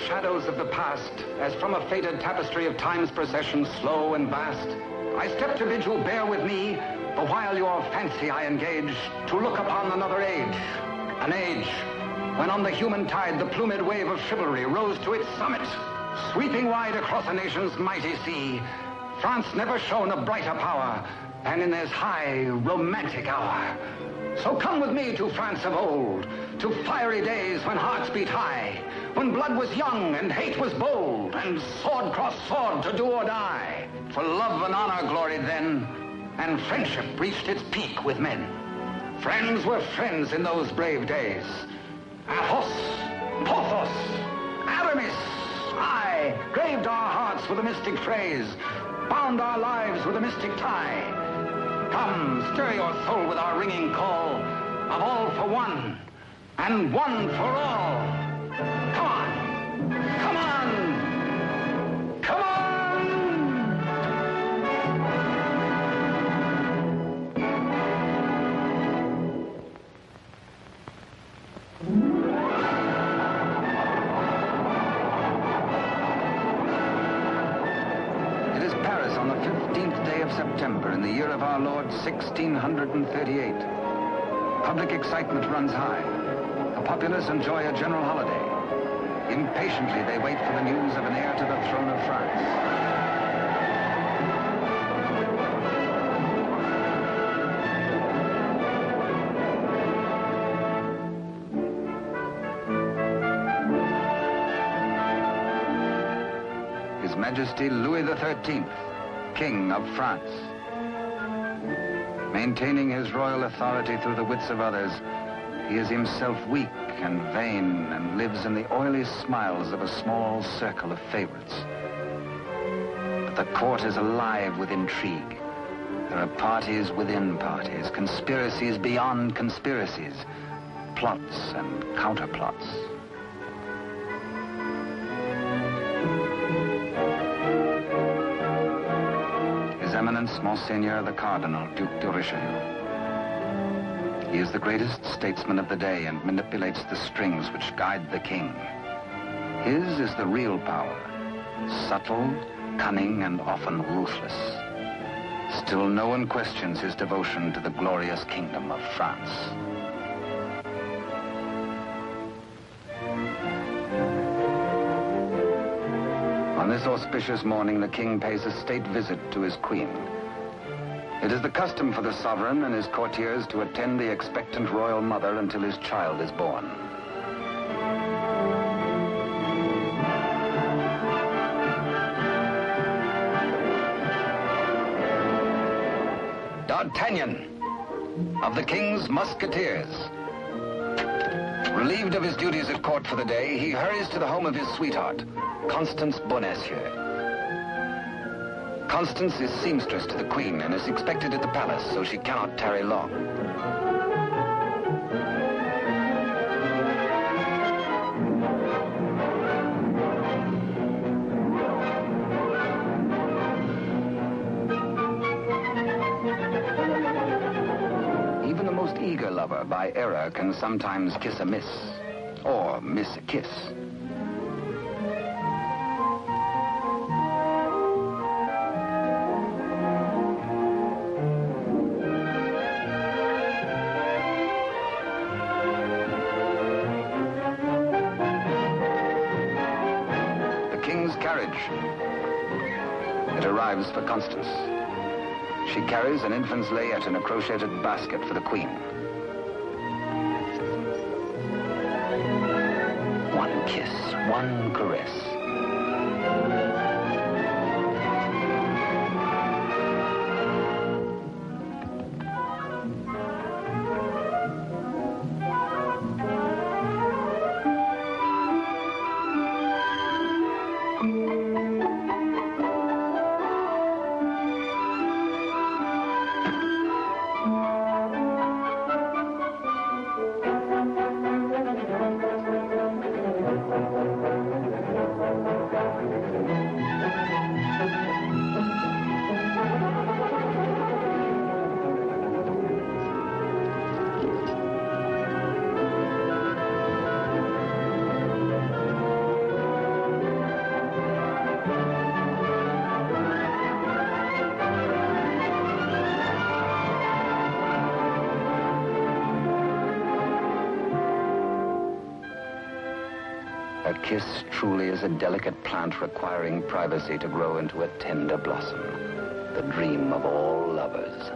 shadows of the past, as from a faded tapestry of time's procession, slow and vast, I step to bid you bear with me, the while your fancy I engage, to look upon another age. An age when on the human tide the plumed wave of chivalry rose to its summit, sweeping wide across a nation's mighty sea. France never shone a brighter power than in this high, romantic hour. So come with me to France of old, to fiery days when hearts beat high, when blood was young and hate was bold, and sword crossed sword to do or die. For love and honor gloried then, and friendship reached its peak with men. Friends were friends in those brave days. Athos, Porthos, Aramis, aye, graved our hearts with a mystic phrase, bound our lives with a mystic tie. Come, stir your soul with our ringing call of all for one, and one for all. Come on, come on, come on! It is Paris on the 15th day of September in the year of our Lord 1638. Public excitement runs high. The populace enjoy a general holiday. Impatiently they wait for the news of an heir to the throne of France. His Majesty Louis XIII, King of France. Maintaining his royal authority through the wits of others, he is himself weak and vain and lives in the oily smiles of a small circle of favorites. But the court is alive with intrigue. There are parties within parties, conspiracies beyond conspiracies, plots and counterplots. His Eminence, Monseigneur the Cardinal, Duc de Richelieu. He is the greatest statesman of the day and manipulates the strings which guide the king. His is the real power, subtle, cunning, and often ruthless. Still no one questions his devotion to the glorious kingdom of France. On this auspicious morning, the king pays a state visit to his queen. It is the custom for the sovereign and his courtiers to attend the expectant royal mother until his child is born. D'Artagnan, of the king's Musketeers. Relieved of his duties at court for the day, he hurries to the home of his sweetheart, Constance Bonacieux. Constance is seamstress to the queen and is expected at the palace, so she cannot tarry long. Even the most eager lover, by error, can sometimes kiss a miss, or miss a kiss. It arrives for Constance. She carries an infant's layette in a crocheted basket for the queen. One kiss, one caress. That kiss truly is a delicate plant requiring privacy to grow into a tender blossom. The dream of all lovers.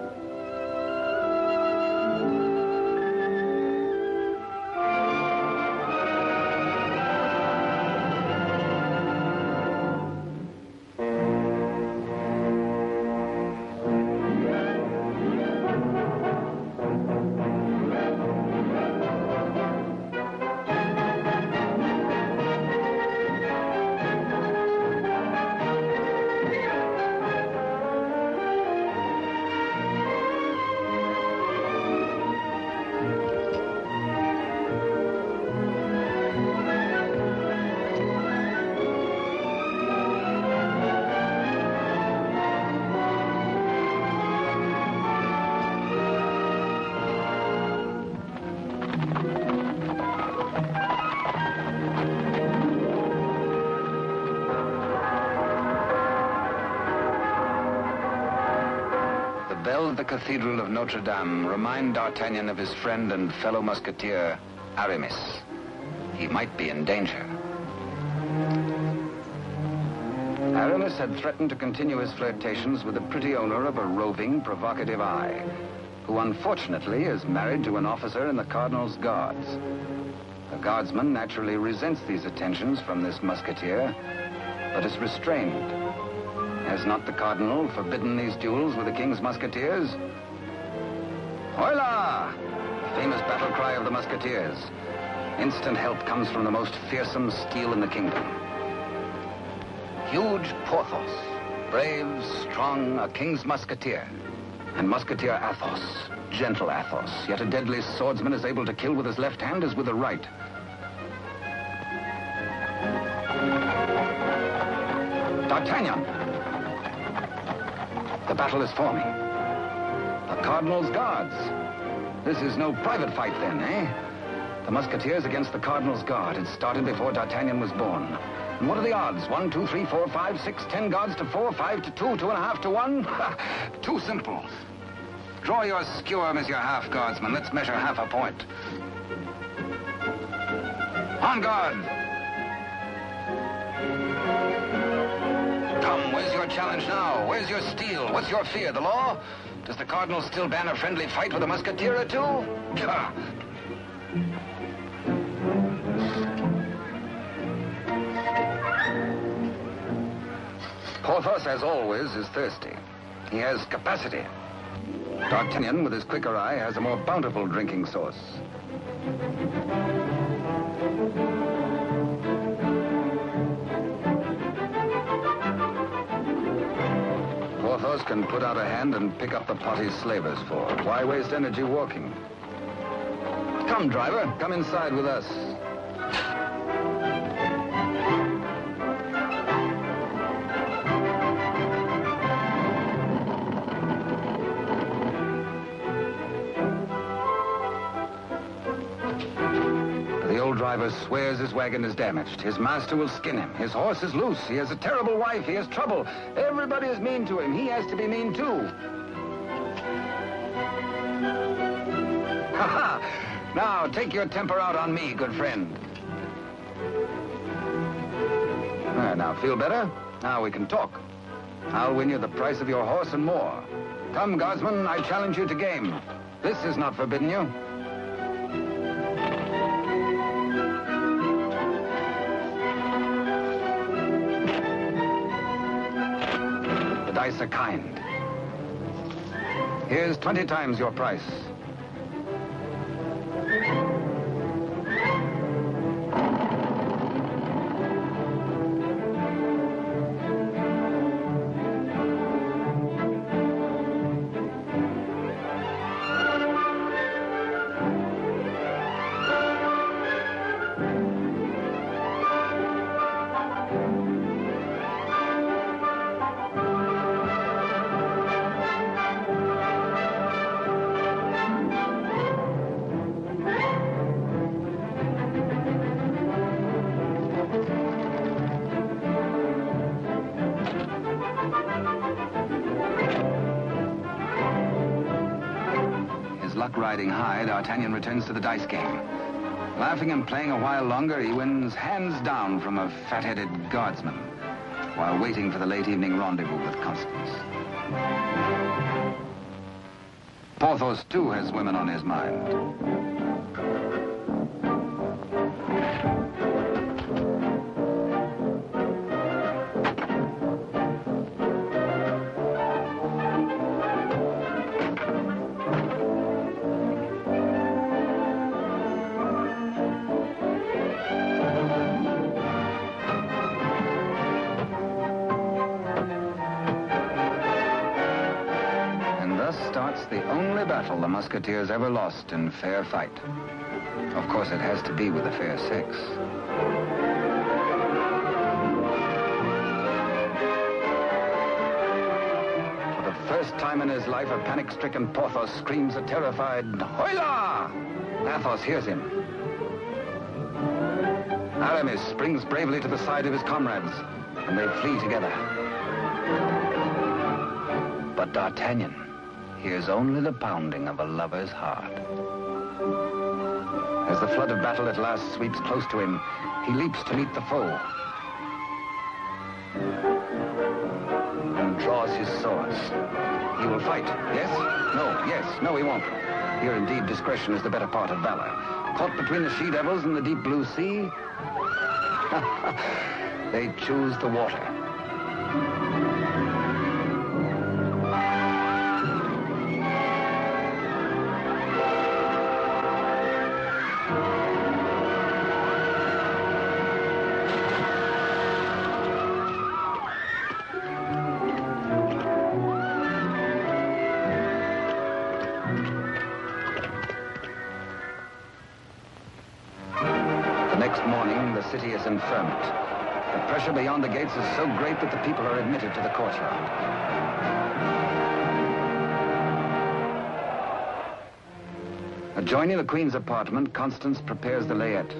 Bells of the Cathedral of Notre Dame remind D'Artagnan of his friend and fellow musketeer, Aramis. He might be in danger. Aramis had threatened to continue his flirtations with the pretty owner of a roving, provocative eye, who unfortunately is married to an officer in the Cardinal's Guards. The guardsman naturally resents these attentions from this musketeer, but is restrained. Has not the Cardinal forbidden these duels with the King's Musketeers? Hola! Famous battle cry of the Musketeers. Instant help comes from the most fearsome steel in the kingdom. Huge Porthos, brave, strong, a King's Musketeer. And Musketeer Athos, gentle Athos, yet a deadly swordsman is able to kill with his left hand as with the right. D'Artagnan! The battle is forming. The Cardinal's Guards. This is no private fight then, eh? The Musketeers against the Cardinal's Guard. It started before D'Artagnan was born. And what are the odds? 1, 2, 3, 4, 5, 6, 10 guards to 4, 5 to 2, 2.5 to 1? Too simple. Draw your skewer, Monsieur Half Guardsman. Let's measure half a point. On guard! Come, where's your challenge now? Where's your steel? What's your fear? The law? Does the Cardinal still ban a friendly fight with a musketeer or two? Porthos, as always, is thirsty. He has capacity. D'Artagnan, with his quicker eye, has a more bountiful drinking source. Porthos can put out a hand and pick up the pot he's slavers for. Why waste energy walking? Come, driver, come inside with us. The driver swears his wagon is damaged. His master will skin him. His horse is loose. He has a terrible wife. He has trouble. Everybody is mean to him. He has to be mean too. Ha ha! Now, take your temper out on me, good friend. Now, feel better? Now we can talk. I'll win you the price of your horse and more. Come, guardsman, I challenge you to game. This is not forbidden you. Dice are kind. Here's 20 times your price. Luck riding high, D'Artagnan returns to the dice game. Laughing and playing a while longer, he wins hands down from a fat-headed guardsman while waiting for the late evening rendezvous with Constance. Porthos, too, has women on his mind. Starts the only battle the Musketeers ever lost in fair fight. Of course, it has to be with a fair sex. For the first time in his life, a panic-stricken Porthos screams a terrified, "Hola!" Athos hears him. Aramis springs bravely to the side of his comrades, and they flee together. But D'Artagnan hears only the pounding of a lover's heart. As the flood of battle at last sweeps close to him, he leaps to meet the foe and draws his swords. He will fight. Yes? No. Yes. No, he won't. Here, indeed, discretion is the better part of valor. Caught between the she-devils and the deep blue sea, they choose the water. Next morning, the city is in ferment. The pressure beyond the gates is so great that the people are admitted to the courtyard. Adjoining the Queen's apartment, Constance prepares the layette.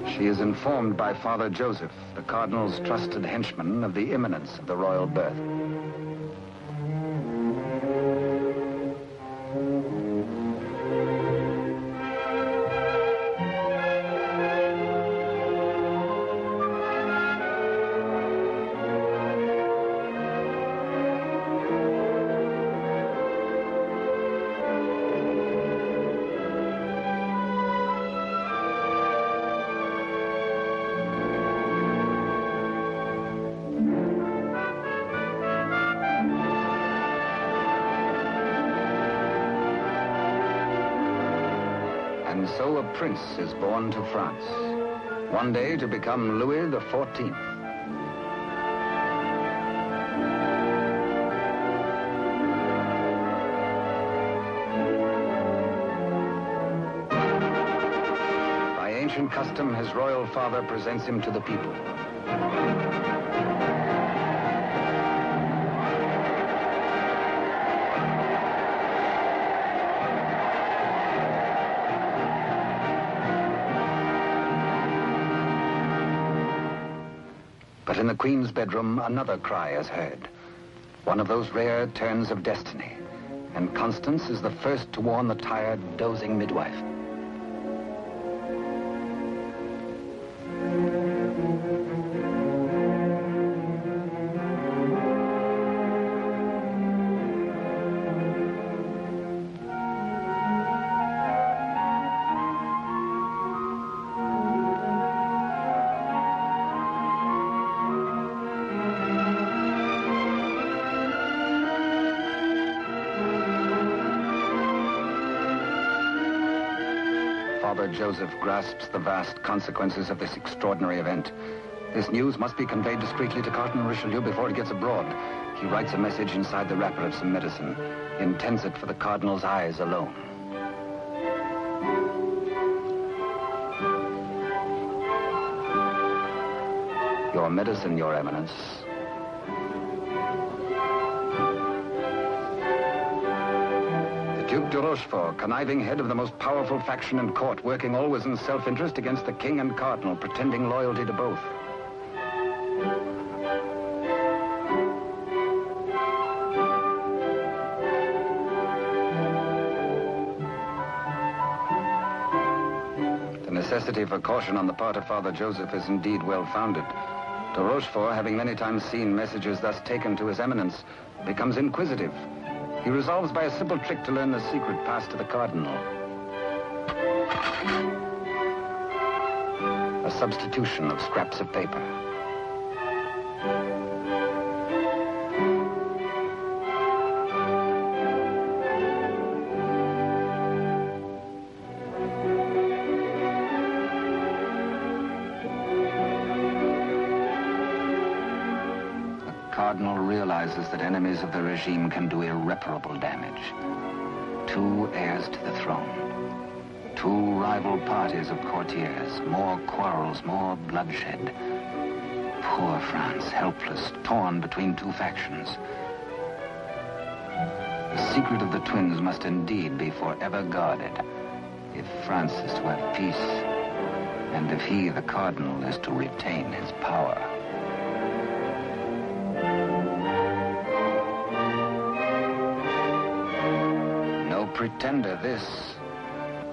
She is informed by Father Joseph, the Cardinal's trusted henchman, of the imminence of the royal birth. And so a prince is born to France, one day to become Louis XIV. By ancient custom, his royal father presents him to the people. But in the Queen's bedroom, another cry is heard. One of those rare turns of destiny. And Constance is the first to warn the tired, dozing midwife. Father Joseph grasps the vast consequences of this extraordinary event. This news must be conveyed discreetly to Cardinal Richelieu before it gets abroad. He writes a message inside the wrapper of some medicine. He intends it for the Cardinal's eyes alone. Your medicine, Your Eminence. Duke de Rochefort, conniving head of the most powerful faction in court, working always in self-interest against the king and cardinal, pretending loyalty to both. necessity for caution on the part of Father Joseph is indeed well-founded. De Rochefort, having many times seen messages thus taken to his eminence, becomes inquisitive. He resolves by a simple trick to learn the secret passed to the cardinal. A substitution of scraps of paper. The cardinal realizes that enemies of the regime can do irreparable damage. 2 heirs to the throne. 2 rival parties of courtiers, more quarrels, more bloodshed. Poor France, helpless, torn between 2 factions. The secret of the twins must indeed be forever guarded, if France is to have peace, and if he, the cardinal, is to retain his power. No pretender, this.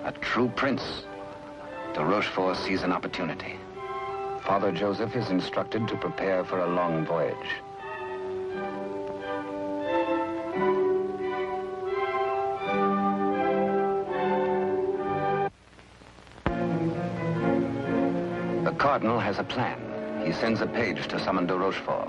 A true prince. De Rochefort sees an opportunity. Father Joseph is instructed to prepare for a long voyage. The cardinal has a plan. He sends a page to summon de Rochefort.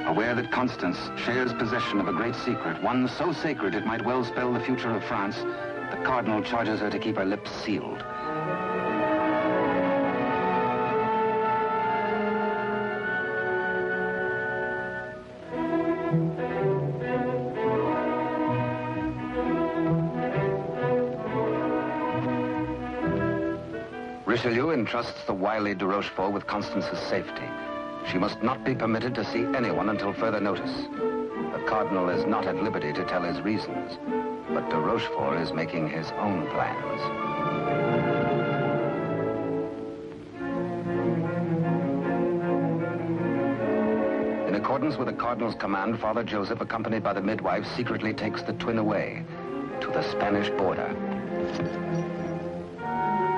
Aware that Constance shares possession of a great secret, one so sacred it might well spell the future of France, the cardinal charges her to keep her lips sealed. Richelieu entrusts the wily de Rochefort with Constance's safety. She must not be permitted to see anyone until further notice. The cardinal is not at liberty to tell his reasons, but de Rochefort is making his own plans. In accordance with the cardinal's command, Father Joseph, accompanied by the midwife, secretly takes the twin away to the Spanish border.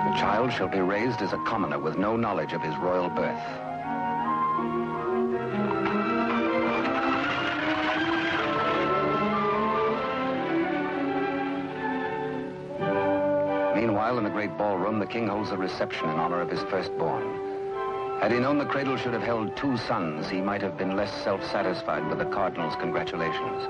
The child shall be raised as a commoner with no knowledge of his royal birth. Meanwhile, in the great ballroom, the king holds a reception in honor of his firstborn. Had he known the cradle should have held 2 sons, he might have been less self-satisfied with the cardinal's congratulations.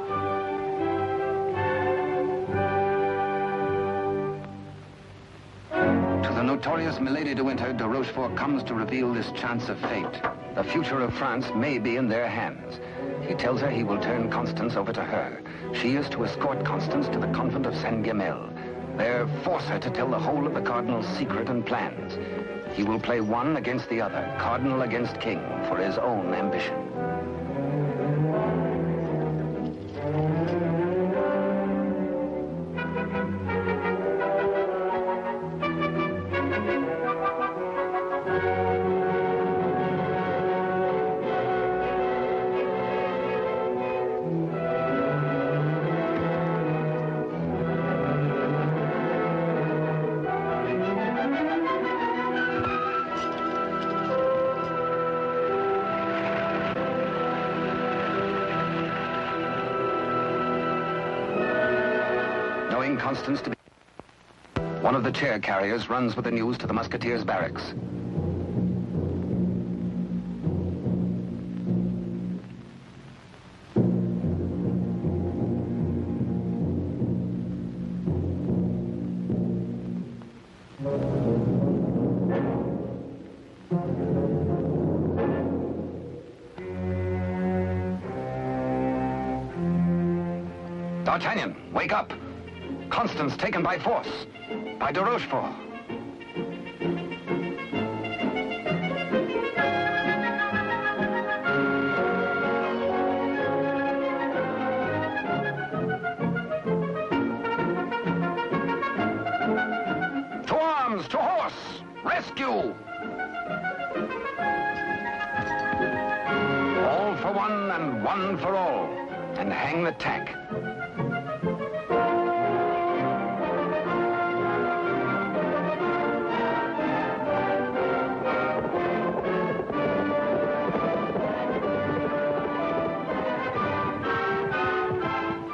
To the notorious Milady de Winter, de Rochefort comes to reveal this chance of fate. The future of France may be in their hands. He tells her he will turn Constance over to her. She is to escort Constance to the convent of Saint-Guemel. There, force her to tell the whole of the cardinal's secret and plans. He will play one against the other, cardinal against king, for his own ambition. Constance to be... One of the chair carriers runs with the news to the Musketeers' barracks. D'Artagnan, wake up! Constance taken by force, by de Rochefort. All for one and one for all, and hang the tack.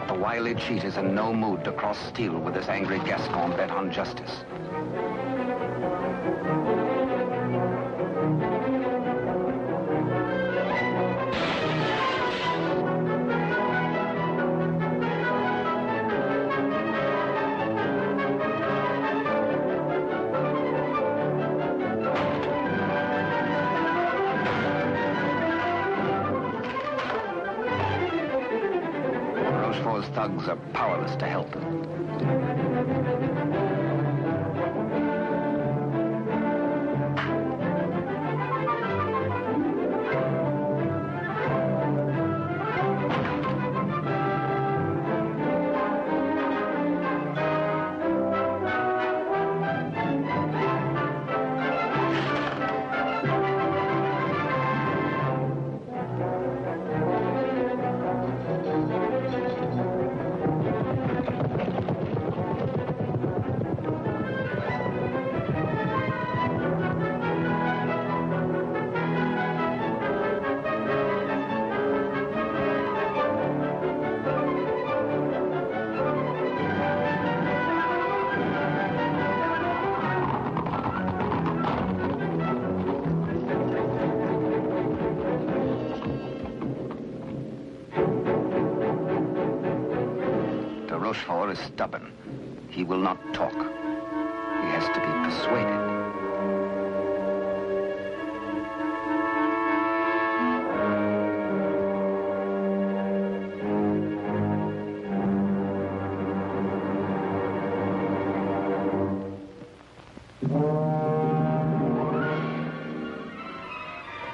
The wily cheat is in no mood to cross steel with this angry Gascon bent on justice. Rochefort's thugs are powerless to help. Rochefort is stubborn. He will not talk. He has to be persuaded.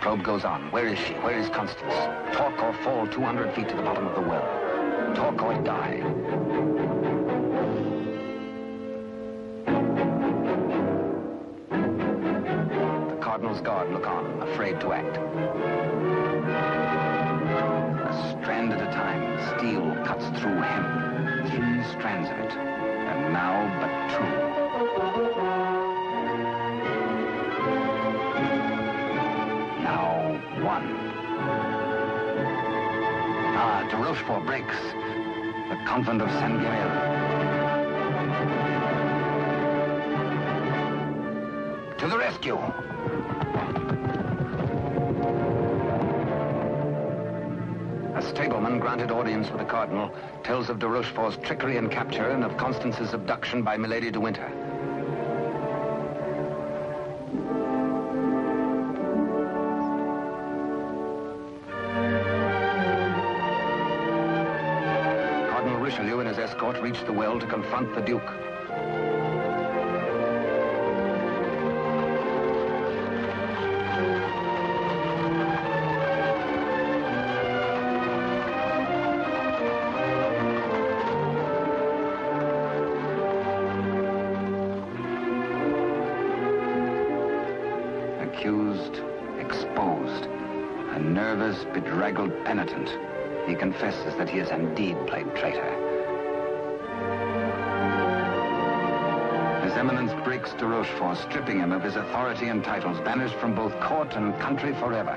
Probe goes on. Where is she? Where is Constance? Talk or fall 200 feet to the bottom of the well. Talk or die. The Cardinal's guard look on, afraid to act. A strand at a time, steel cuts through hemp. 3 strands of it, and now but 2. Now 1. De Rochefort breaks. The convent of Saint-Guerre. To the rescue! A stableman granted audience with the Cardinal tells of de Rochefort's trickery and capture and of Constance's abduction by Milady de Winter. Richelieu and his escort reached the well to confront the Duke. Accused, exposed, a nervous, bedraggled penitent. He confesses that he has indeed played traitor. His Eminence breaks de Rochefort, stripping him of his authority and titles, banished from both court and country forever.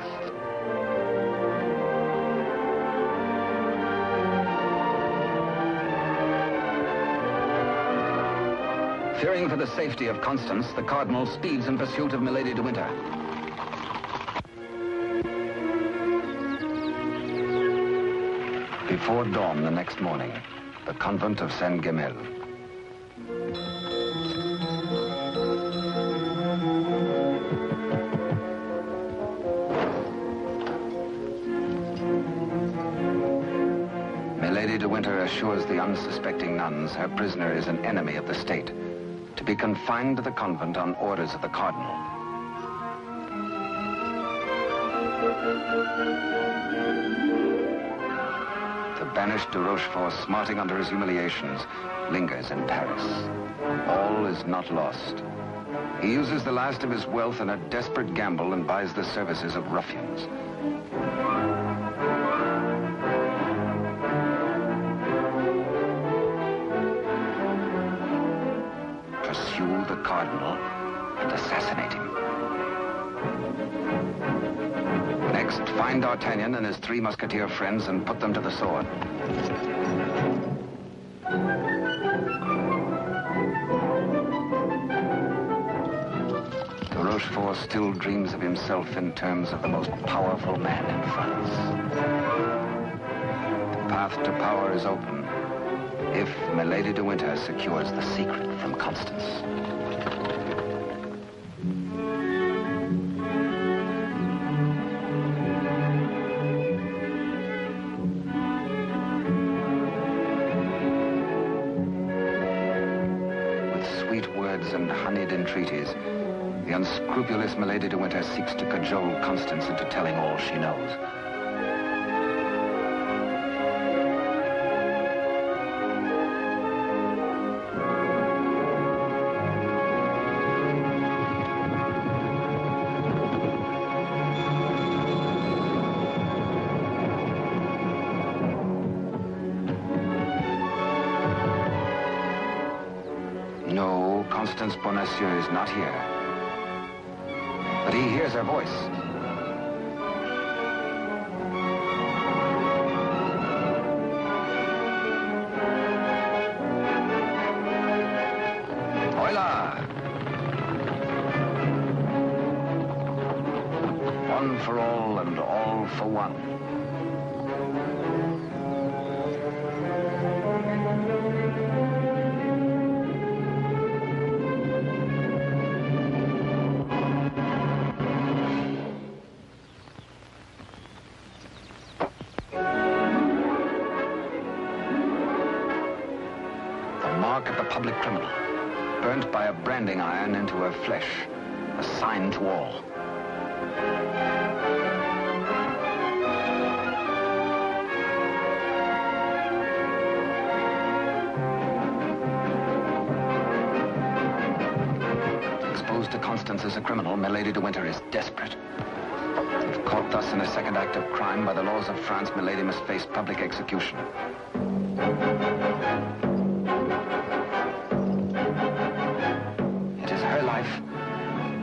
Fearing for the safety of Constance, the Cardinal speeds in pursuit of Milady de Winter. Before dawn the next morning, the convent of Saint-Guerre. Milady de Winter assures the unsuspecting nuns her prisoner is an enemy of the state, to be confined to the convent on orders of the Cardinal. The banished de Rochefort, smarting under his humiliations, lingers in Paris. All is not lost. He uses the last of his wealth in a desperate gamble and buys the services of ruffians. Pursue the cardinal and assassinate him. Next, find D'Artagnan and his 3 musketeer friends and put them to the sword. Rochefort still dreams of himself in terms of the most powerful man in France. The path to power is open if Milady de Winter secures the secret from Constance. With sweet words and honeyed entreaties, the unscrupulous Milady de Winter seeks to cajole Constance into telling all she knows. No, Constance Bonacieux is not here. But he hears her voice. Hola! One for all and all for one. Mark of the public criminal, burnt by a branding iron into her flesh, a sign to all. Exposed to Constance as a criminal, Milady de Winter is desperate. If caught thus in a second act of crime, by the laws of France, Milady must face public execution.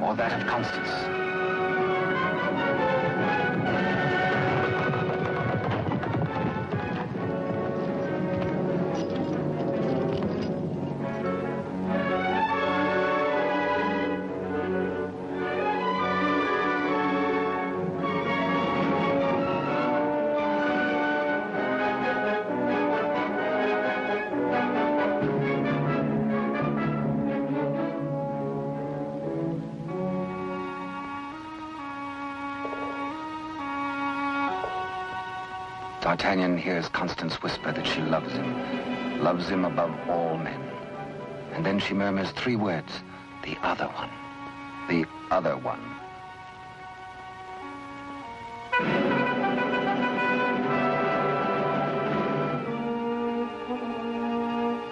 Or that of Constance. D'Artagnan hears Constance whisper that she loves him above all men. And then she murmurs 3 words, the other one, the other one.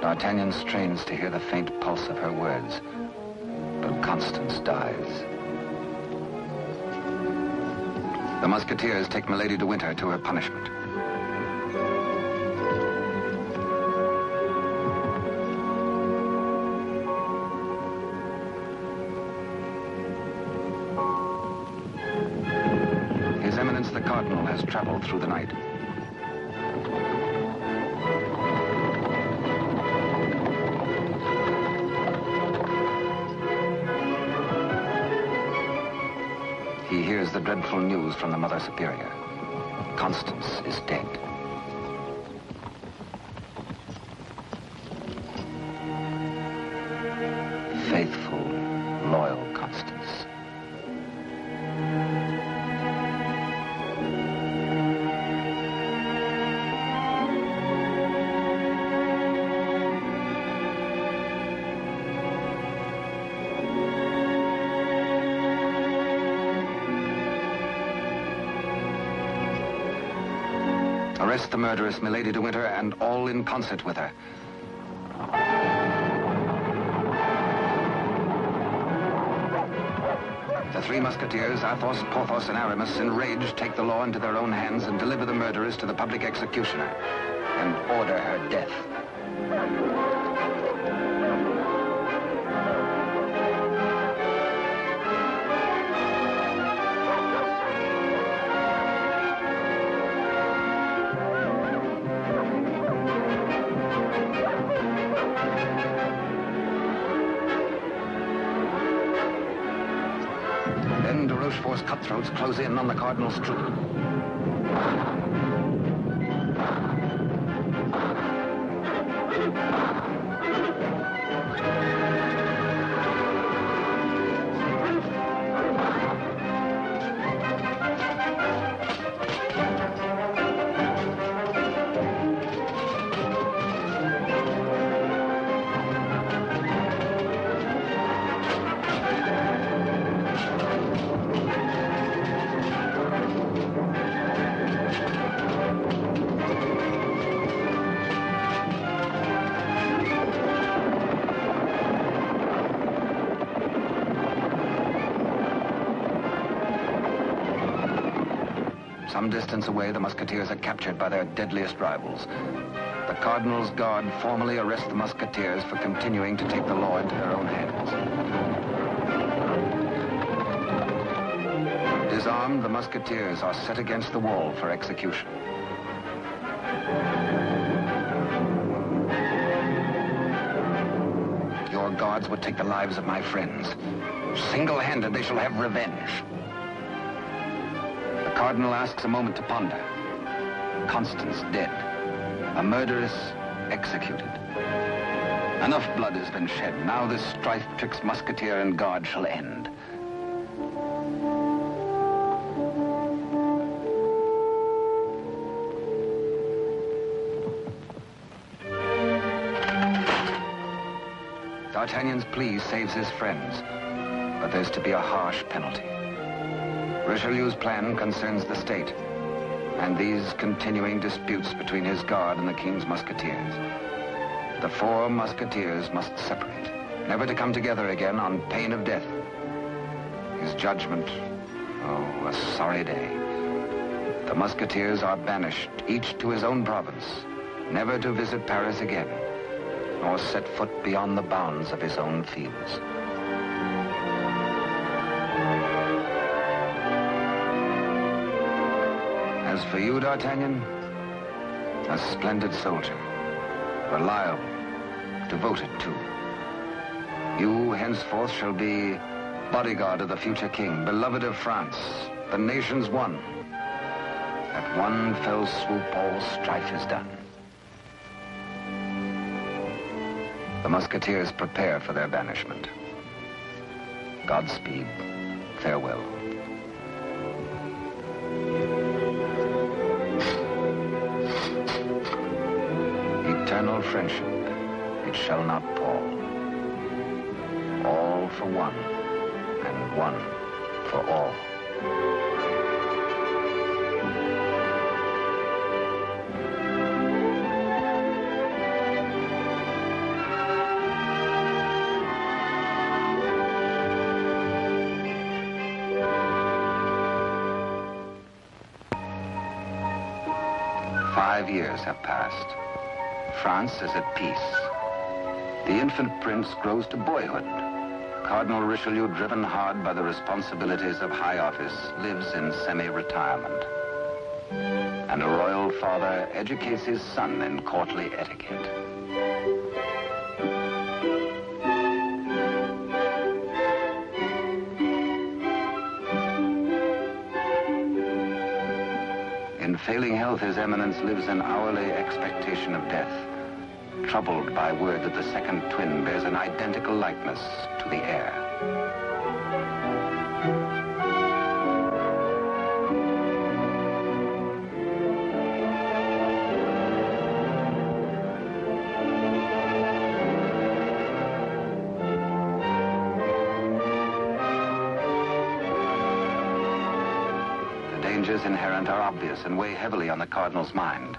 D'Artagnan strains to hear the faint pulse of her words, but Constance dies. The Musketeers take Milady de Winter to her punishment. His Eminence the Cardinal has traveled through the night. He hears the dreadful news from the Mother Superior. Constance is dead. Faithful, loyal Constance. Arrest the murderess, Milady de Winter, and all in concert with her. The three Musketeers, Athos, Porthos, and Aramis, enraged, take the law into their own hands and deliver the murderess to the public executioner and order her death. Then de Rochefort's cutthroats close in on the Cardinal's troop. Some distance away, the Musketeers are captured by their deadliest rivals. The Cardinal's Guard formally arrest the Musketeers for continuing to take the law into their own hands. Disarmed, the Musketeers are set against the wall for execution. Your guards would take the lives of my friends. Single-handed, they shall have revenge. The Cardinal asks a moment to ponder. Constance dead. A murderess executed. Enough blood has been shed. Now this strife twixt Musketeer and Guard shall end. D'Artagnan's plea saves his friends, but there's to be a harsh penalty. Richelieu's plan concerns the state, and these continuing disputes between his guard and the king's Musketeers. The four Musketeers must separate, never to come together again on pain of death. His judgment, oh, a sorry day. The Musketeers are banished, each to his own province, never to visit Paris again, nor set foot beyond the bounds of his own fields. As for you, D'Artagnan, a splendid soldier, reliable, devoted too. You henceforth shall be bodyguard of the future king, beloved of France, the nation's one. At one fell swoop, all strife is done. The Musketeers prepare for their banishment. Godspeed, farewell. Eternal friendship, it shall not pall. All for one, and one for all. "5 years have passed. France is at peace. The infant prince grows to boyhood. Cardinal Richelieu, driven hard by the responsibilities of high office, lives in semi-retirement. And a royal father educates his son in courtly etiquette. In failing health, His Eminence lives in hourly expectation of death, troubled by word that the second twin bears an identical likeness to the heir. The dangers inherent are obvious and weigh heavily on the Cardinal's mind.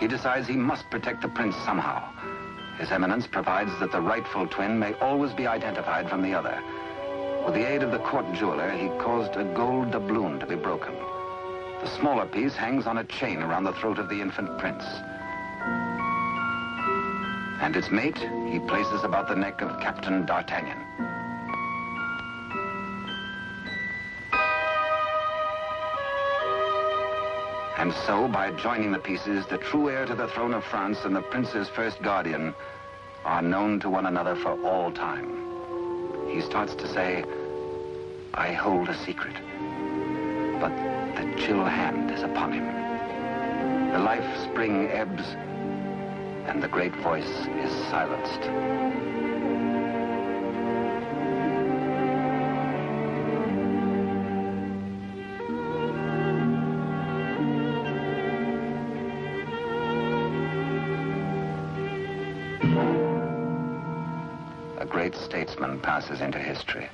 He decides he must protect the prince somehow. His Eminence provides that the rightful twin may always be identified from the other. With the aid of the court jeweler, he caused a gold doubloon to be broken. The smaller piece hangs on a chain around the throat of the infant prince. And its mate he places about the neck of Captain D'Artagnan. And so, by joining the pieces, the true heir to the throne of France and the prince's first guardian are known to one another for all time. He starts to say, I hold a secret, but the chill hand is upon him. The life spring ebbs, and the great voice is silenced. A great statesman passes into history.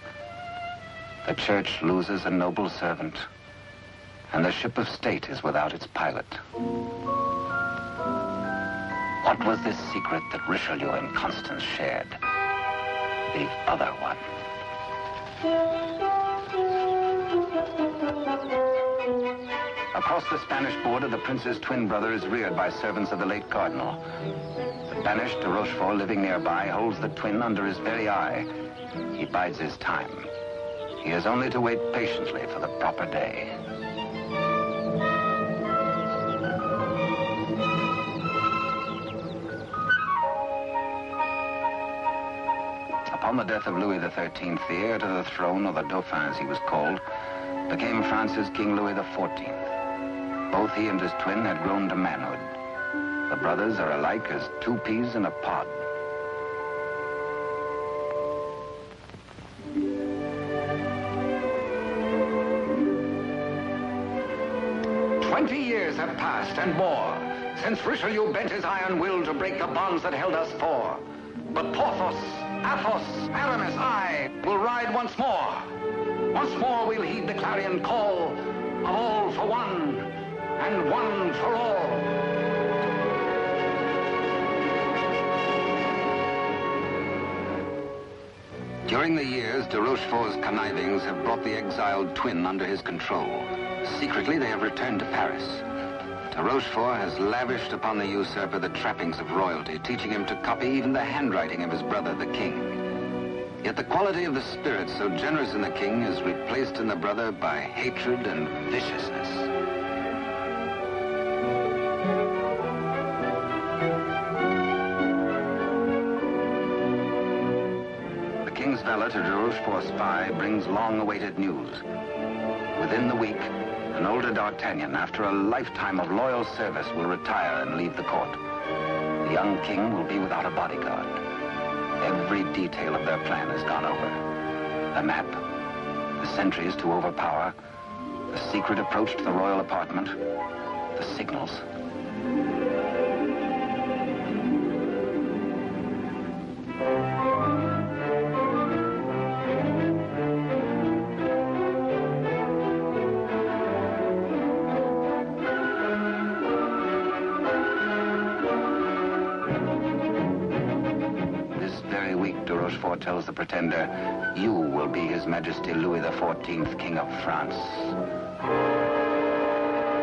The church loses a noble servant, and the ship of state is without its pilot. What was this secret that Richelieu and Constance shared? The other one. Across the Spanish border, the prince's twin brother is reared by servants of the late cardinal. The banished de Rochefort, living nearby, holds the twin under his very eye. He bides his time. He has only to wait patiently for the proper day. Upon the death of Louis XIII, the heir to the throne, or the Dauphin as he was called, became France's King Louis XIV. Both he and his twin had grown to manhood. The brothers are alike as two peas in a pod. Years have passed and more since Richelieu bent his iron will to break the bonds that held us four. But Porthos, Athos, Aramis, I will ride once more. Once more we'll heed the clarion call of all for one and one for all. During the years, de Rochefort's connivings have brought the exiled twin under his control. Secretly, they have returned to Paris. De Rochefort has lavished upon the usurper the trappings of royalty, teaching him to copy even the handwriting of his brother, the king. Yet the quality of the spirit so generous in the king is replaced in the brother by hatred and viciousness. The king's valet, a de Rochefort spy, brings long-awaited news. Within the week, an older D'Artagnan, after a lifetime of loyal service, will retire and leave the court. The young king will be without a bodyguard. Every detail of their plan has gone over. The map, the sentries to overpower, the secret approach to the royal apartment, the signals. Rochefort tells the pretender, you will be His Majesty Louis XIV, King of France.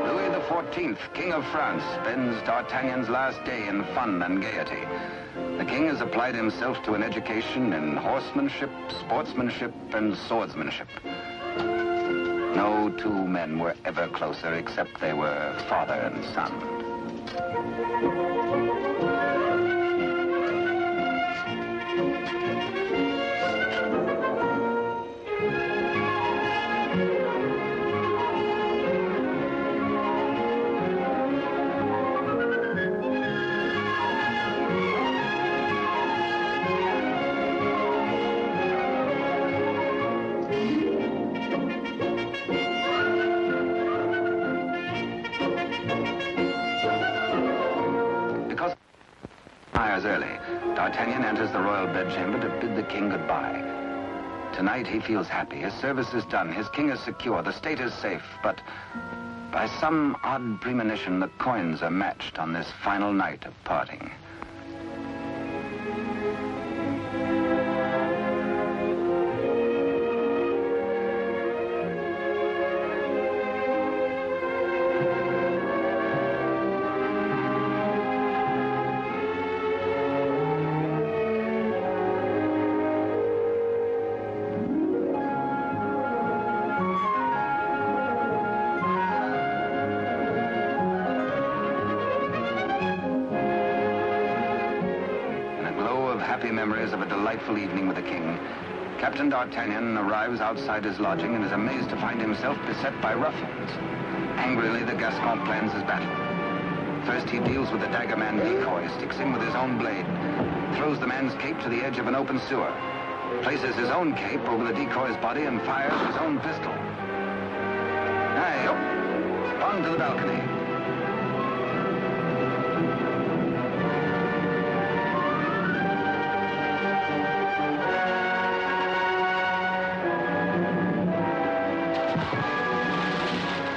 Louis XIV, King of France, spends D'Artagnan's last day in fun and gaiety. The king has applied himself to an education in horsemanship, sportsmanship, and swordsmanship. No two men were ever closer, except they were father and son. Early, D'Artagnan enters the royal bedchamber to bid the king goodbye. Tonight he feels happy. His service is done. His king is secure. The state is safe. But by some odd premonition, the coins are matched on this final night of parting. happy memories of a delightful evening with the king, Captain D'Artagnan arrives outside his lodging and is amazed to find himself beset by ruffians. Angrily, the Gascon plans his battle. First, he deals with the dagger-man decoy, sticks him with his own blade, throws the man's cape to the edge of an open sewer, places his own cape over the decoy's body and fires his own pistol. Aye, up, on to the balcony.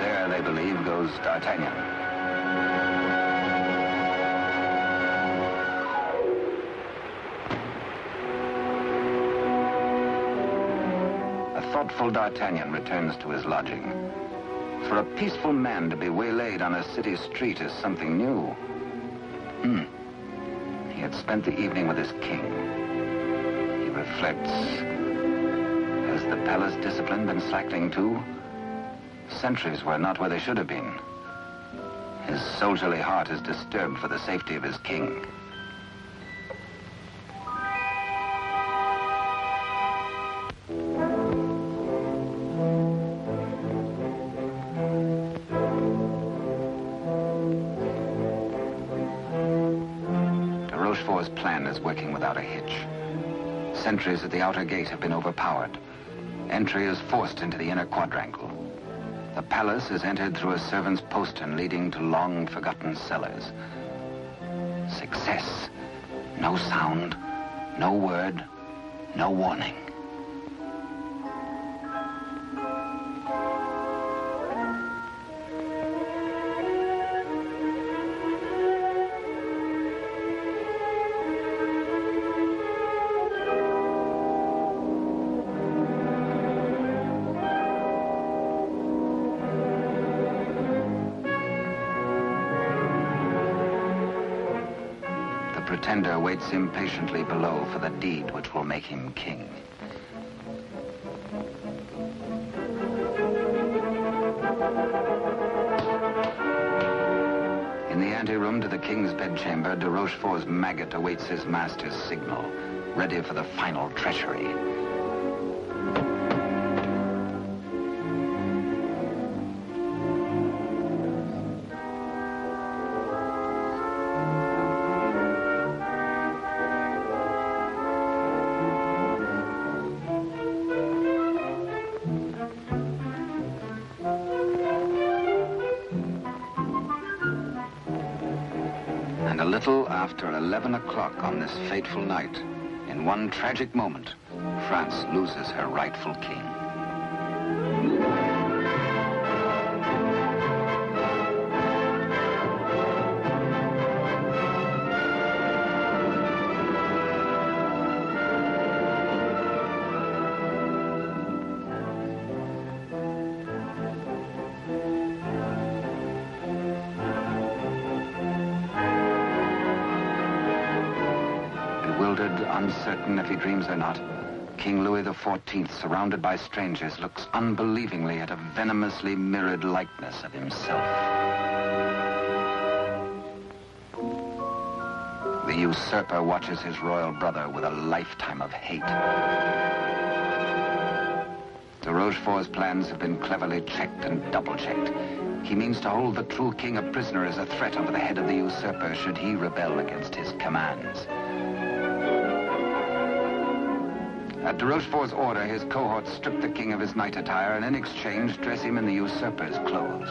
There, they believe, goes D'Artagnan. Thoughtful D'Artagnan returns to his lodging. For a peaceful man to be waylaid on a city street is something new. He had spent the evening with his king. He reflects. Has the palace discipline been slackening too? Sentries were not where they should have been. His soldierly heart is disturbed for the safety of his king. Rochefort's plan is working without a hitch. Sentries at the outer gate have been overpowered. Entry is forced into the inner quadrangle. The palace is entered through a servant's postern leading to long-forgotten cellars. Success. No sound, no word, no warning. The pretender waits impatiently below for the deed which will make him king. In the anteroom to the king's bedchamber, de Rochefort's maggot awaits his master's signal, ready for the final treachery. And a little after 11 o'clock on this fateful night, in one tragic moment, France loses her rightful king. Bewildered, uncertain if he dreams or not, King Louis XIV, surrounded by strangers, looks unbelievingly at a venomously mirrored likeness of himself. The usurper watches his royal brother with a lifetime of hate. De Rochefort's plans have been cleverly checked and double-checked. He means to hold the true king a prisoner as a threat over the head of the usurper should he rebel against his commands. At de Rochefort's order, his cohorts strip the king of his night attire and in exchange dress him in the usurper's clothes.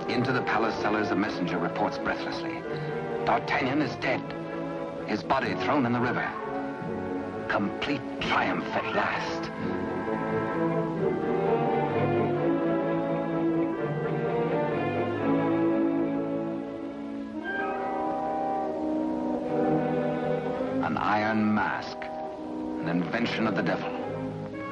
Into the palace cellars, a messenger reports breathlessly. D'Artagnan is dead. His body thrown in the river. Complete triumph at last. An iron mask, an invention of the devil.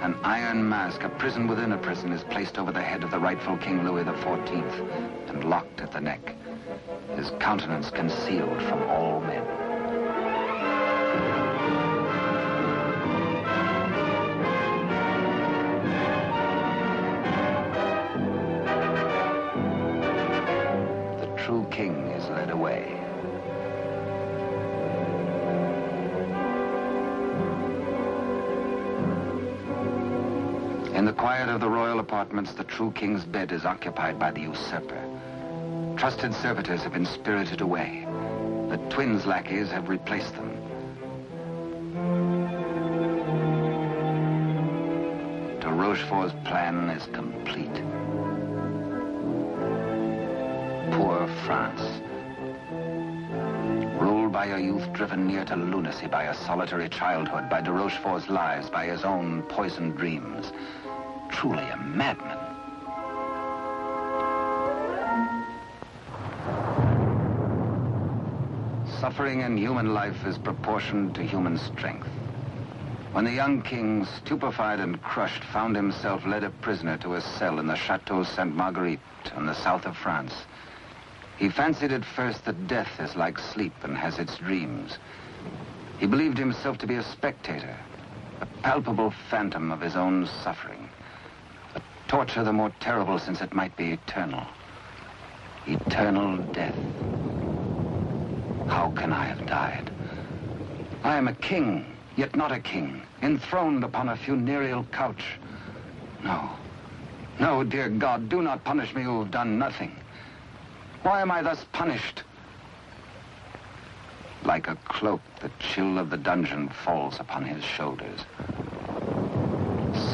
An iron mask, a prison within a prison, is placed over the head of the rightful King Louis XIV and locked at the neck, his countenance concealed from all men. true king is led away. In the quiet of the royal apartments, the true king's bed is occupied by the usurper. Trusted servitors have been spirited away. The twins' lackeys have replaced them. De Rochefort's plan is complete. Poor France. Ruled by a youth driven near to lunacy by a solitary childhood, by de Rochefort's lies, by his own poisoned dreams. Truly a madman. Suffering in human life is proportioned to human strength. When the young king, stupefied and crushed, found himself led a prisoner to a cell in the Chateau Sainte Marguerite in the south of France, he fancied at first that death is like sleep and has its dreams. He believed himself to be a spectator, a palpable phantom of his own suffering. A torture the more terrible since it might be eternal. Eternal death. How can I have died? I am a king, yet not a king, enthroned upon a funereal couch. No, no, dear God, do not punish me who have done nothing. Why am I thus punished? Like a cloak, the chill of the dungeon falls upon his shoulders.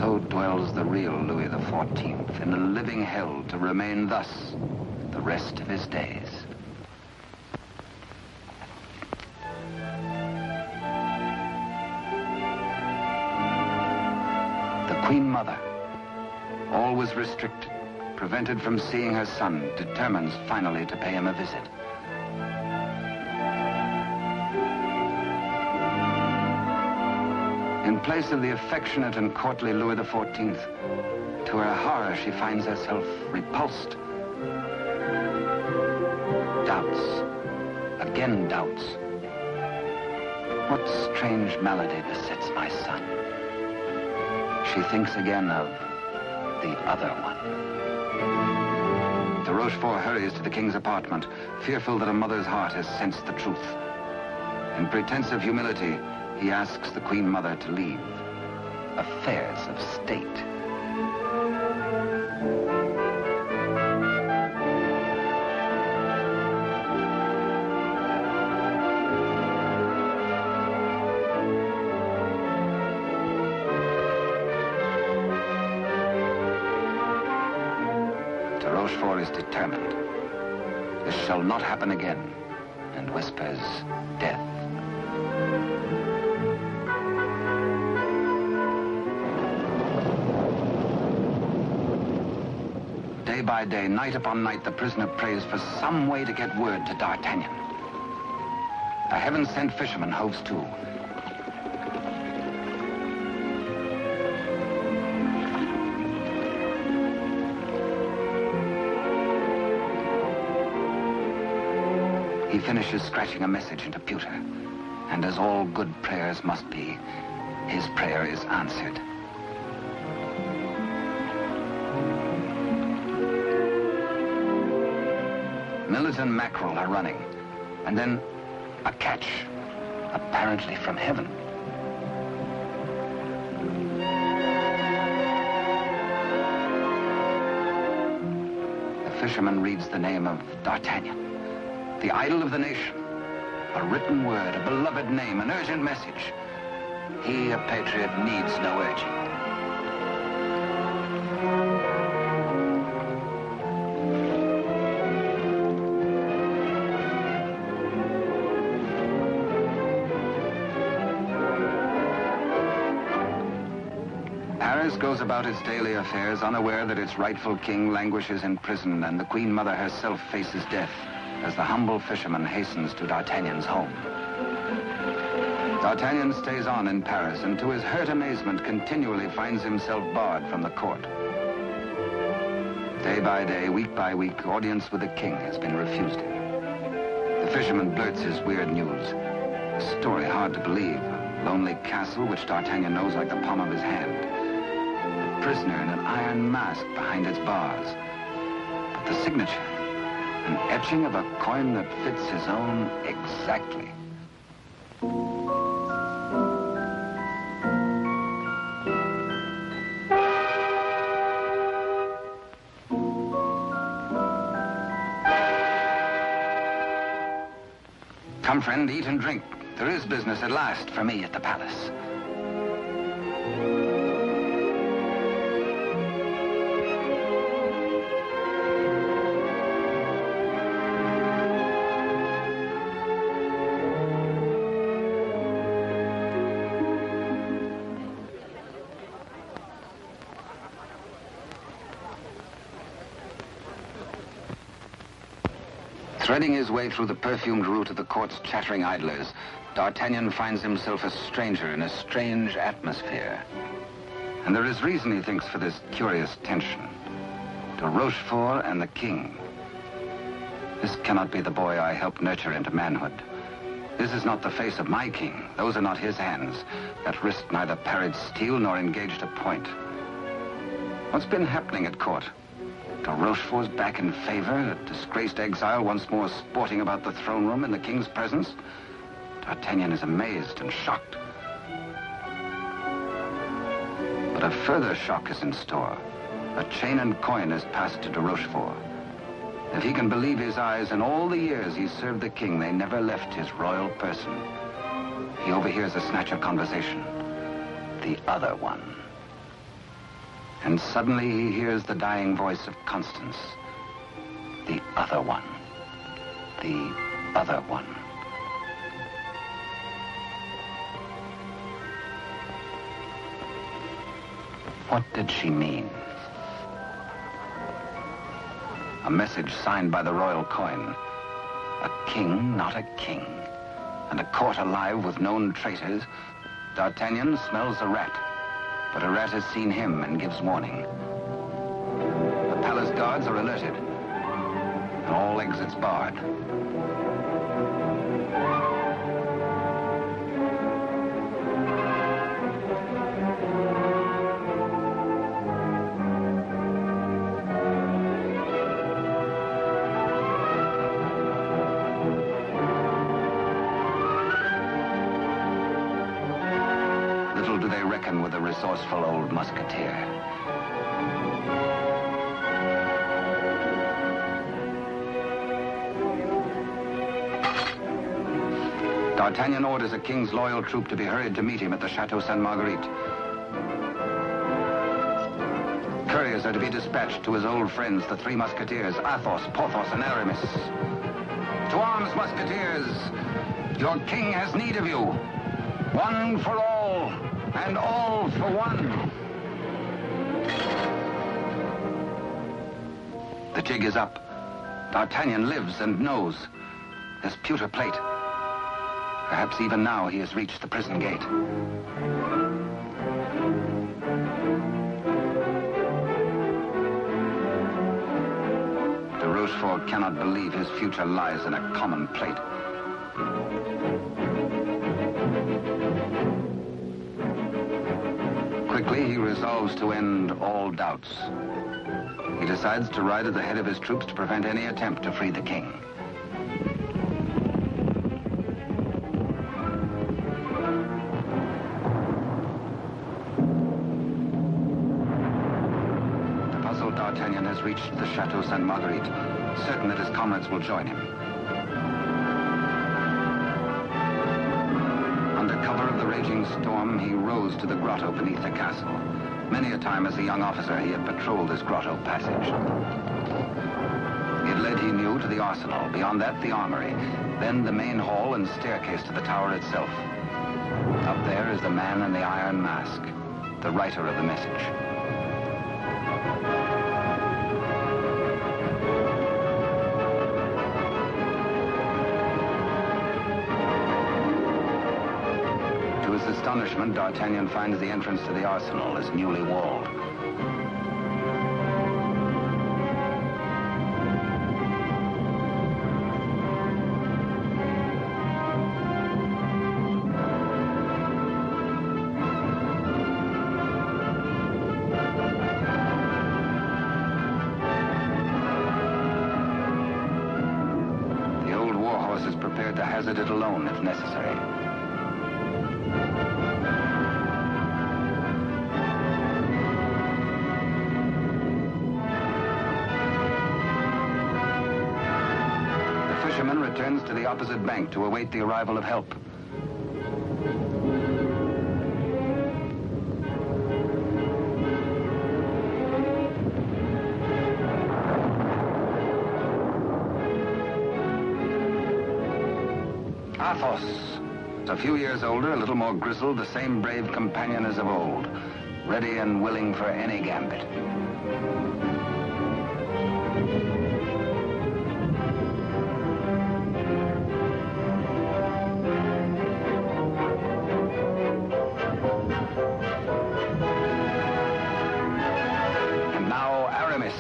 So dwells the real Louis XIV in a living hell to remain thus the rest of his days. The Queen Mother, always restricted, prevented from seeing her son, determines finally to pay him a visit. In place of the affectionate and courtly Louis XIV, to her horror, she finds herself repulsed. Doubts, again doubts. What strange malady besets my son? She thinks again of the other one. De Rochefort hurries to the king's apartment, fearful that a mother's heart has sensed the truth. In pretense of humility, he asks the Queen Mother to leave. Affairs of state. De Rochefort is determined. This shall not happen again, and whispers death. Day by day, night upon night, the prisoner prays for some way to get word to D'Artagnan. A heaven-sent fisherman hoves to. He finishes scratching a message into pewter, and as all good prayers must be, his prayer is answered. Millet and mackerel are running, and then a catch, apparently from heaven. The fisherman reads the name of D'Artagnan, the idol of the nation. A written word, a beloved name, an urgent message. He, a patriot, needs no urging. Paris goes about its daily affairs, unaware that its rightful king languishes in prison and the Queen Mother herself faces death as the humble fisherman hastens to D'Artagnan's home. D'Artagnan stays on in Paris and to his hurt amazement continually finds himself barred from the court. Day by day, week by week, audience with the king has been refused him. The fisherman blurts his weird news. A story hard to believe. A lonely castle which D'Artagnan knows like the palm of his hand. A prisoner in an iron mask behind its bars. But the signature, An etching of a coin that fits his own exactly. Come, friend, eat and drink. There is business at last for me at the palace. Threading his way through the perfumed route of the court's chattering idlers, D'Artagnan finds himself a stranger in a strange atmosphere. And there is reason, he thinks, for this curious tension. De Rochefort and the king. This cannot be the boy I helped nurture into manhood. This is not the face of my king. Those are not his hands that risked neither parried steel nor engaged a point. What's been happening at court? De Rochefort's back in favor, a disgraced exile once more sporting about the throne room in the king's presence. D'Artagnan is amazed and shocked. But a further shock is in store. A chain and coin is passed to de Rochefort. If he can believe his eyes, in all the years he served the king, they never left his royal person. He overhears a snatch of conversation. The other one. And suddenly he hears the dying voice of Constance. The other one. The other one. What did she mean? A message signed by the royal coin. A king, not a king. And a court alive with known traitors. D'Artagnan smells a rat. But a rat has seen him and gives warning. The palace guards are alerted, and all exits barred. Little do they reckon with a resourceful old musketeer. D'Artagnan orders a king's loyal troop to be hurried to meet him at the Chateau Sainte-Marguerite. Couriers are to be dispatched to his old friends, the three musketeers, Athos, Porthos, and Aramis. To arms, musketeers! Your king has need of you. One for all, and all for one. The jig is up. D'Artagnan lives and knows. This pewter plate. Perhaps even now he has reached the prison gate. De Rochefort cannot believe his future lies in a common plate. Quickly, he resolves to end all doubts. He decides to ride at the head of his troops to prevent any attempt to free the king. The puzzled D'Artagnan has reached the Chateau Sainte-Marguerite, certain that his comrades will join him. Under cover of the raging storm, he rose to the grotto beneath the castle. Many a time as a young officer, he had patrolled this grotto passage. It led, he knew, to the arsenal. Beyond that, the armory. Then the main hall and staircase to the tower itself. Up there is the man in the iron mask, the writer of the message. To his astonishment, D'Artagnan finds the entrance to the arsenal is newly walled. is prepared to hazard it alone if necessary. The fisherman returns to the opposite bank to await the arrival of help. Athos, a few years older, a little more grizzled, the same brave companion as of old, ready and willing for any gambit. And now Aramis.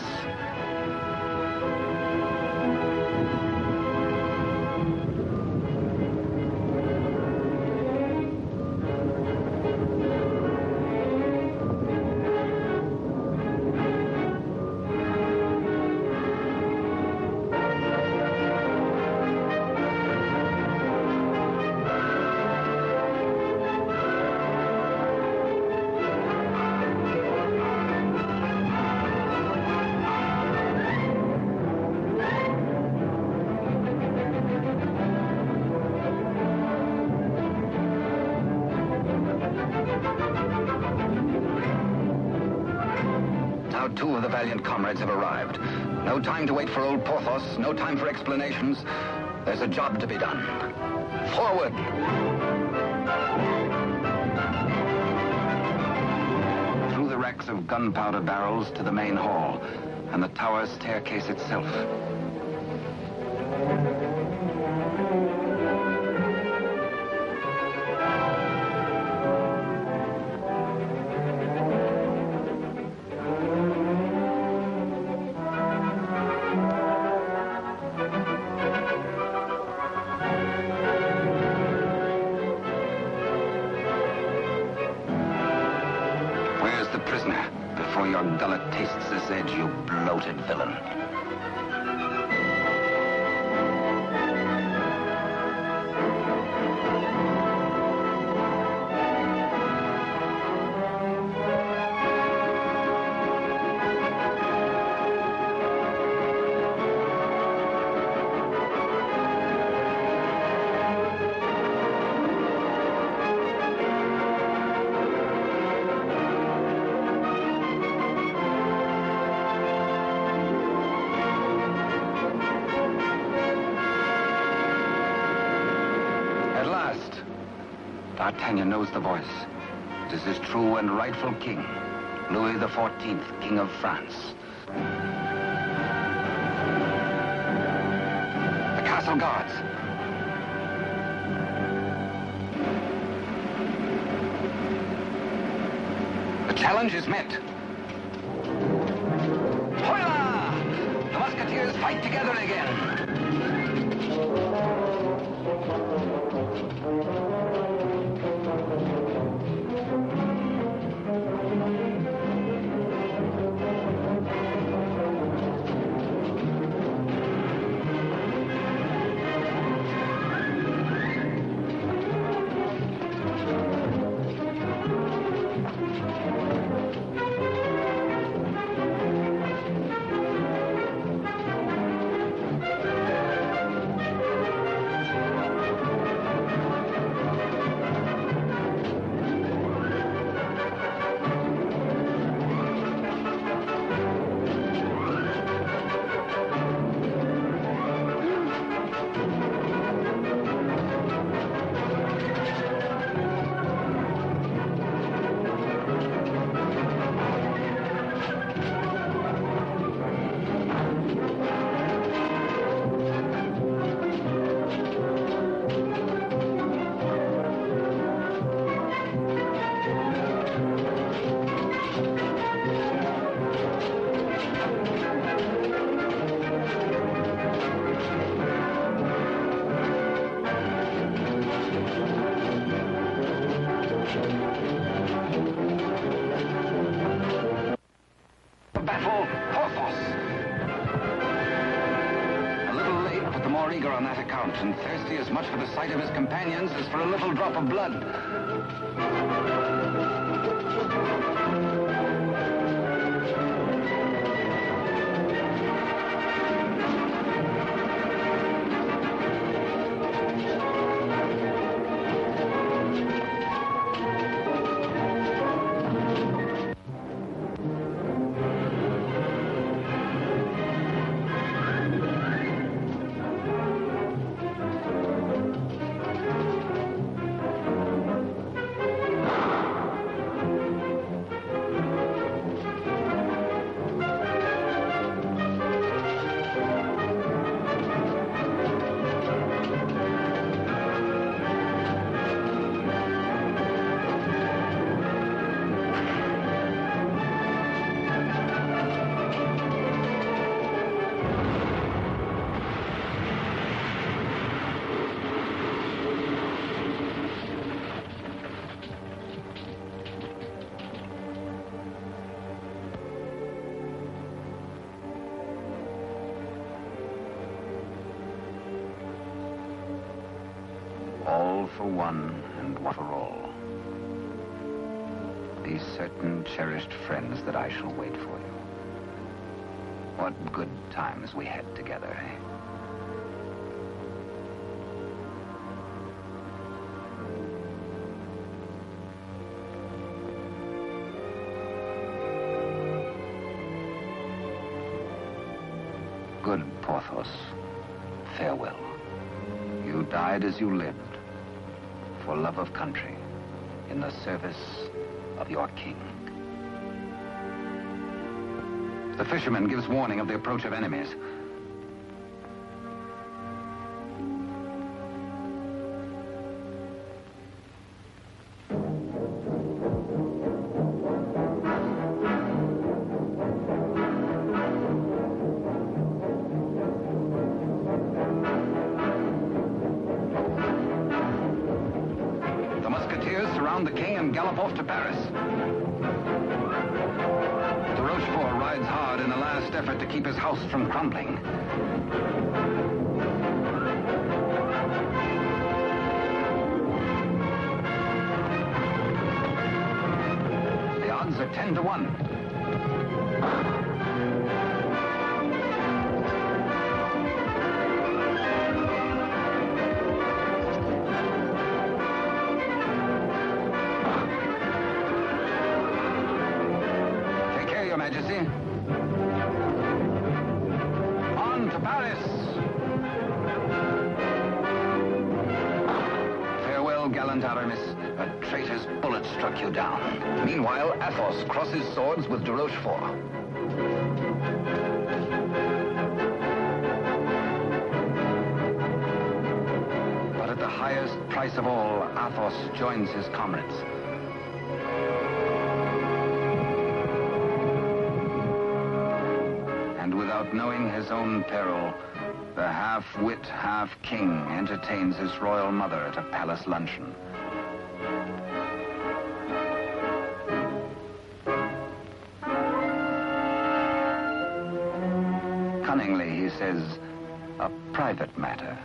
Now two of the valiant comrades have arrived. No time to wait for old Porthos, no time for explanations. There's a job to be done. Forward! Through the racks of gunpowder barrels to the main hall, and the tower staircase itself. Where's the prisoner? Before your gullet tastes this edge, you bloated villain. D'Artagnan knows the voice. It is his true and rightful king, Louis XIV, King of France. The castle guards. The challenge is met. Hola! The Musketeers fight together again. the more eager on that account, and thirsty as much for the sight of his companions as for a little drop of blood. All for one and one for all. These certain cherished friends that I shall wait for you. What good times we had together, eh? Good Porthos, farewell. You died as you lived, for love of country, in the service of your king. The fisherman gives warning of the approach of enemies. The king and gallop off to Paris. De Rochefort rides hard in a last effort to keep his house from crumbling. The odds are 10 to 1. Your Majesty. On to Paris. Farewell, gallant Aramis. A traitor's bullet struck you down. Meanwhile, Athos crosses swords with de Rochefort. But at the highest price of all, Athos joins his comrades. Without knowing his own peril, the half-wit, half-king entertains his royal mother at a palace luncheon. Cunningly, he says, a private matter.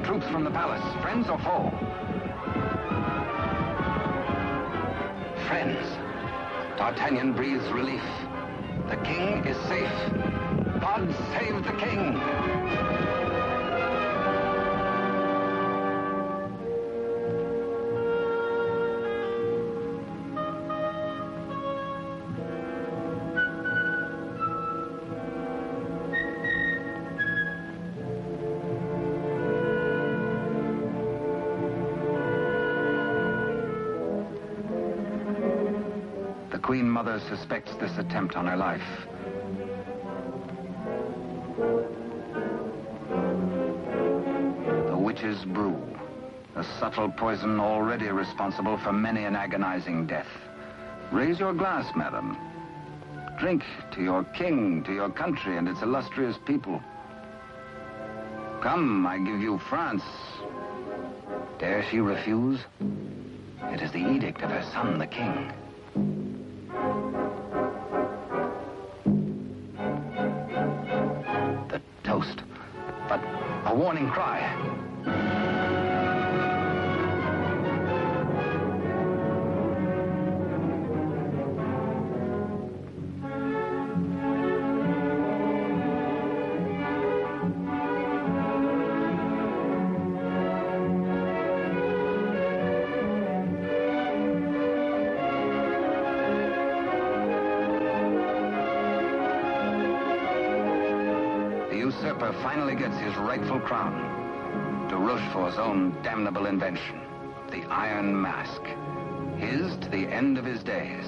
Troops from the palace, friends or foe? Friends. D'Artagnan breathes relief. The king is safe. God save the king! The Queen Mother suspects this attempt on her life. The witch's brew, a subtle poison already responsible for many an agonizing death. Raise your glass, madam. Drink to your king, to your country and its illustrious people. Come, I give you France. Dare she refuse? It is the edict of her son, the king. The toast, but a warning cry. The usurper finally gets his rightful crown. De Rochefort's own damnable invention, the Iron Mask. His to the end of his days.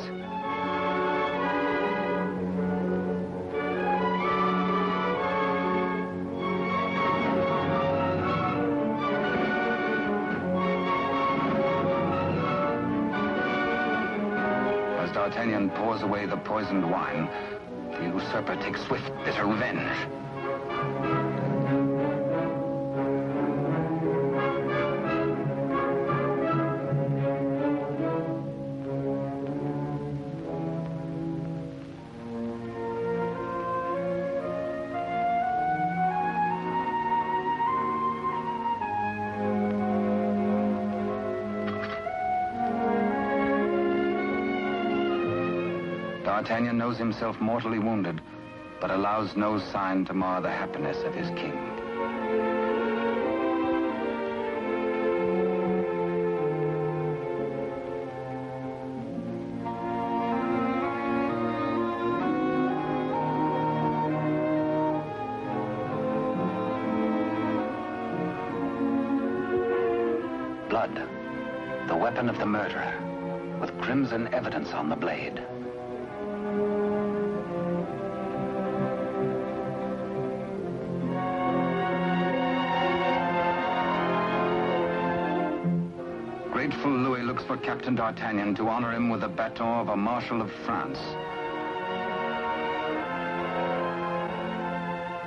As D'Artagnan pours away the poisoned wine, the usurper takes swift, bitter revenge. D'Artagnan knows himself mortally wounded, but allows no sign to mar the happiness of his king. Blood, the weapon of the murderer, with crimson evidence on the blade. Grateful Louis looks for Captain D'Artagnan to honor him with the baton of a Marshal of France.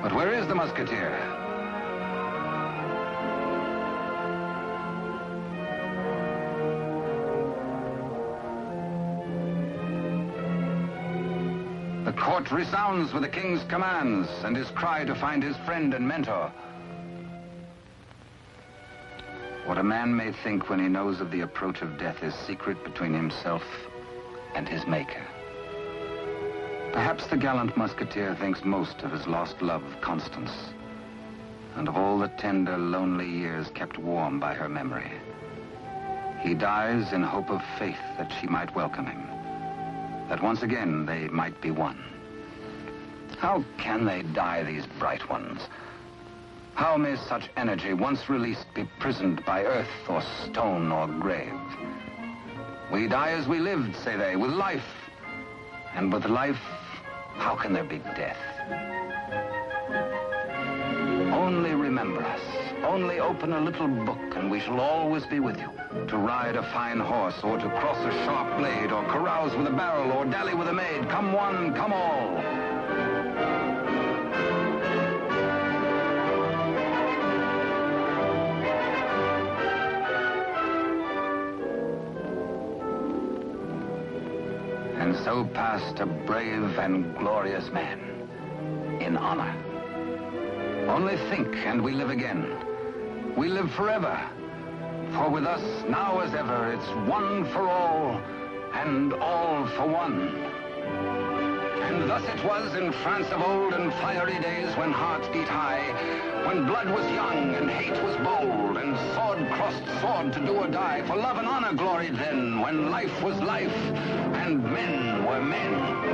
But where is the Musketeer? The court resounds with the king's commands and his cry to find his friend and mentor. What a man may think when he knows of the approach of death is secret between himself and his maker. Perhaps the gallant Musketeer thinks most of his lost love, Constance, and of all the tender, lonely years kept warm by her memory. He dies in hope of faith that she might welcome him, that once again they might be one. How can they die, these bright ones? How may such energy, once released, be prisoned by earth or stone or grave? We die as we lived, say they, with life. And with life, how can there be death? Only remember us. Only open a little book and we shall always be with you. To ride a fine horse or to cross a sharp blade or carouse with a barrel or dally with a maid. Come one, come all. And so passed a brave and glorious man, in honor. Only think, and we live again. We live forever. For with us, now as ever, it's one for all, and all for one. And thus it was in France of old and fiery days when hearts beat high, when blood was young and hate was bold, and sword crossed sword to do or die, for love and honor gloried then, when life was life, and men were men.